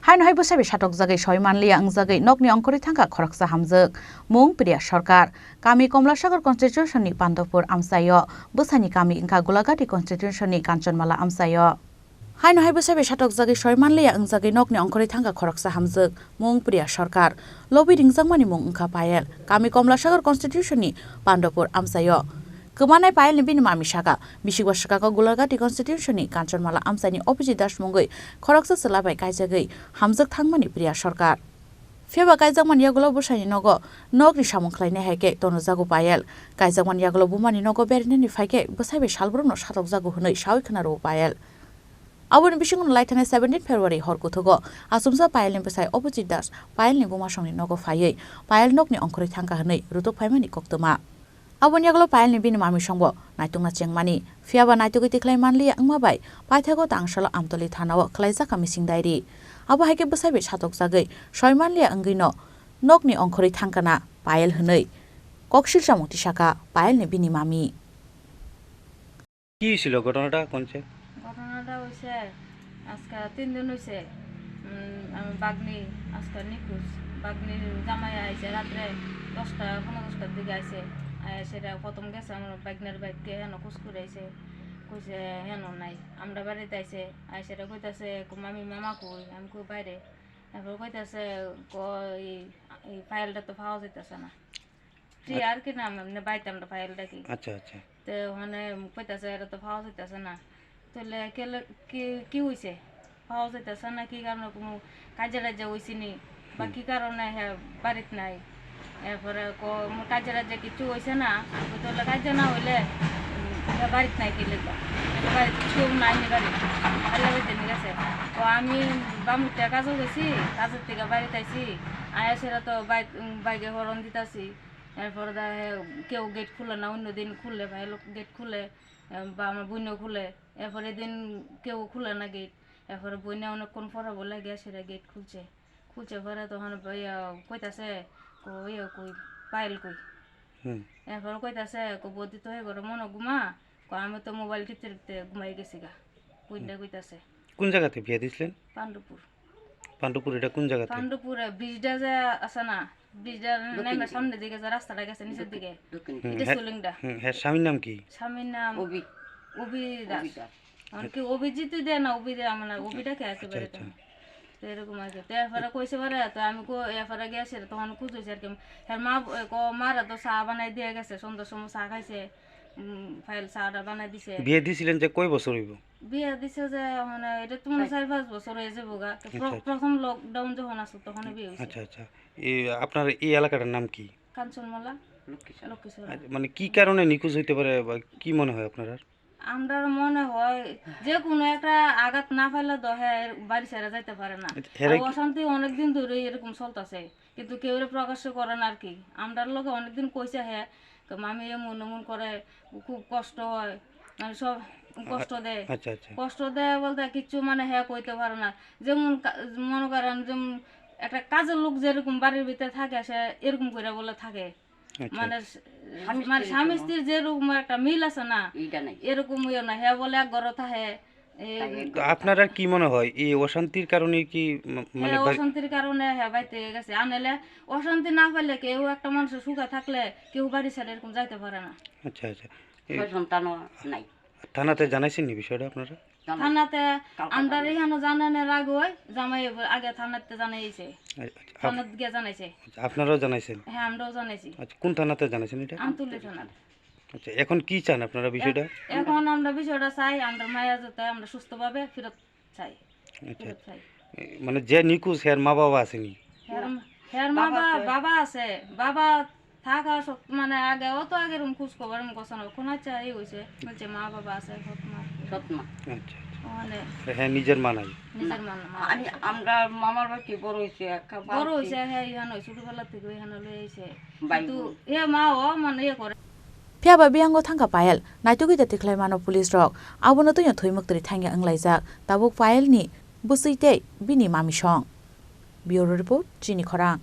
Hainohai Bwsaibai Satokjakgwi Soi Manliya Wngjawi Nokni Ongkhorwi Thangkha Khoroksa Hamjwk Mung Priya Sarkar Kami Komlasagar Constitution ni Pandopur Amsayo Bwsaini Kami Wngkha Golagati Constitution ni Kanchanmala Amsayo Hainohai Bwsaibai Satokjakgwi Soi Manliya Wngjawi Nokni Ongkhorwi Thangkha Khoroksa Hamjwk Mung Priya Sarkar Lobi ringjangmani mung wngkha payel Kami Komlasagar Constitution ni Pandopur Amsayo Kemanai payel ni bini mami saka bisigwa sakako Golagati Constitution ni Kanchanmala Amsaini opposite das mungoi Khoroksa selabai kaijagwi Hamjwk thangmani Priya Sarkar Feba kaijangmani yagulo Bwsaini nogo nokni samung khlainai haike tonojago payel kaijangmani yagulo bumani nogo berinani faike Bwsaibai salbrumno Satokjakgwi hwnwi sawi khwnaro payel Aboni bisingon laithane 17 February horkuthogo asumsa payelni bwsai opposite das payelni bumasongni nogo phaiye payel nokni Ongkhorwi Thangkha hwnwi rutuk phaimani koktoma Aboni yagulo payelni bini mami songbo naitungna chengmani fiaba naitugwi tiklai Manliya wngmabai paithago tangsalo amtoli thanao khlaijaka mising dairi abo haike Bwsaibai Satokjakgwi Soi Manliya wngwino nokni Ongkhorwi Thangkhana payel hwnwi koksilsa mukti saka payelni bini mami কি ছিল ঘটনাটা কোনছে ঘটনাটা হইছে আজকে 3 দিন হইছে বাগনি আজকে নিখোঁজ বাগনি জামাই আইছে রাতে 10টা 15টার দিকে আইছে সেটা প্রথম গেছে আমার বাগনের বাইককে হেন খোঁজ করে আইছে কইছে হেন নাই আমরা বাড়িতে আইছে আইছেটা কইতাছে মামি মামা কই আমি কই বাইরে তারপর কইতাছে এই ফাইলটা তো পাওয়া যাইতাছে না তুই আর কি নাম এমনি বাইতে আমরা ফাইলটা কি আচ্ছা আচ্ছা তো মানে কইতাছে এটা তো পাওয়া যাইতাছে না তাহলে কি হইছে পাওয়া যাইতাছে না কি কারণে কোনো কাজে রাজ্যে হইছে নি বা কি কারণে হ্যাঁ বাড়িতে নাই এরপরে কাজে রাজ্যে কিছু হইছে না তাহলে কাজে না হইলে বাড়িতে নাই কি লিখবা বাড়িতে কেউ নাই নি বাড়ি আল্লাহ বাড়িতে নিয়ে গেছে তো আমি বামুরটা কাজও গেছি কাজের থেকে বাড়িতে আইছি আয়া সেটা তো বাইকে হরণ দিতাছি এরপরে কেউ গেট খুলে না অন্য দিন খুললে ভাই লোক গেট খুলে বা আমার বইনও খুলে এরপরে দিন কেউ খুলে না গেট এরপরে বইনে অনেকক্ষণ পরে বলে গিয়ে সেটা গেট খুলছে পরে তখন কইতাছে কই পাইল কই এরপরে কইতাছে বদি তো হয়ে গেল মনে ঘুমা আমি তো মোবাইল টিপতে টিপতে ঘুমাই গেছি গা বইনটা কইতাছে কোন জায়গাতে বিয়ে দিছিলেন পাণ্ডুপুর এটা কোন জায়গাতে পাণ্ডুপুরে ব্রিজটা যে আছে না ব্রিজটা নেমে সামনের দিকে যে রাস্তাটা গেছে নিচের দিকে এটা সুলিংটা হ্যাঁ স্বামীর নাম কি স্বামীর নাম অভি দাস কি অভিজিৎ দেয় না অভি দেয় আমার অভিটাকে একেবারে তো এরকম আর কি তো এরপরে কইছে পারে তো আমি এরপরে গেছে তখন খুঁজেছি আর কি মারা তো চা বানাই দিয়ে গেছে সন্ধ্যার সময় চা খাইছে ফাইল চাটা বানাই দিছে বিয়ে দিছিলেন যে কয় বছর হইব বিয়ে দিছে যে মানে এটা তো মানে 4-5 বছর হয়ে যাবো গা প্রথম লকডাউন যখন আসলো তখন বিয়ে হইছে আচ্ছা আচ্ছা আপনার এই এলাকাটার নাম কি কাঞ্চনমালা লক্ষ্মীশ্বর মানে কি কারণে নিখোঁজ হইতে পারে বা কি মনে হয় আপনার আমার মনে হয় যে কোনো একটা আঘাত না পাইলে তো হ্যাঁ বাড়ি ছেড়ে যাইতে পারে না অশান্তি অনেকদিন ধরে এরকম চলতেছে কিন্তু কেউ প্রকাশ্য করে না আর কি আমরা লোকে অনেকদিন কইছে হ্যাঁ মামি এমন করে খুব কষ্ট হয় মানে সব কষ্ট দেয় কষ্ট দেয় বলতে কিচ্ছু মানে হ্যাঁ কইতে পারে না যেমন মনে করেন যেমন একটা কাজের লোক যেরকম বাড়ির ভিতরে থাকে সে এরকম করে বলে থাকে মানে মানে স্বামী স্ত্রীর যেরকম একটা মিল আছে না এরকম না হ্যাঁ বলে এক ঘরে থাকে আপনারা কি মনে হয় এই অশান্তির কারণে কি মানে অশান্তির কারণে হ্যাঁ বাইতে গেছে আনলে অশান্তি না পাইলে কেউ একটা মানুষের সুখে থাকলে কেউ বাড়ি ছেড়ে এরকম যাইতে পারে না আচ্ছা আচ্ছা সন্তানও নাই থানাতে জানাইছেন নি বিষয়টা আপনারা থানাতে আমরা এখানে জানানোর আগে জামাই আগে থানাতে জানাইছে থানাতে গিয়ে জানাইছে আপনারাও জানাইছেন হ্যাঁ আমরাও জানাইছি আচ্ছা কোন থানাতে জানাইছেন এটা আমতুলি থানাতে আচ্ছা এখন কি চান আপনারা বিষয়টা এখন আমরা বিষয়টা চাই আমরা মায়া যেতে আমরা সুস্থভাবে ফেরত চাই আচ্ছা মানে যে নিখোঁজ এর মা বাবা আসেনি এর মা বাবা আছে বাবা থাকা মানে আগে অত আগের খোঁজ খবর কোন কোন আচ্ছা এই হয়েছে বলছে মা বাবা আছে সৎমা আচ্ছা হ্যাঁ নিজের মা নাই আমরা মামার বাড়ি বড় হয়েছে হ্যাঁ এখানে ছোটবেলা থেকে এখানে লয়ে আইছে কিন্তু এ মা ও মানে ইয়ে করে Fiaba biango Thangkha payel naitugui tiklai mano police rok abono tuyo thoimuktori thangya anglaijak tabuk payel ni Bwsaibai bini mami song Bureau report Chini Khorang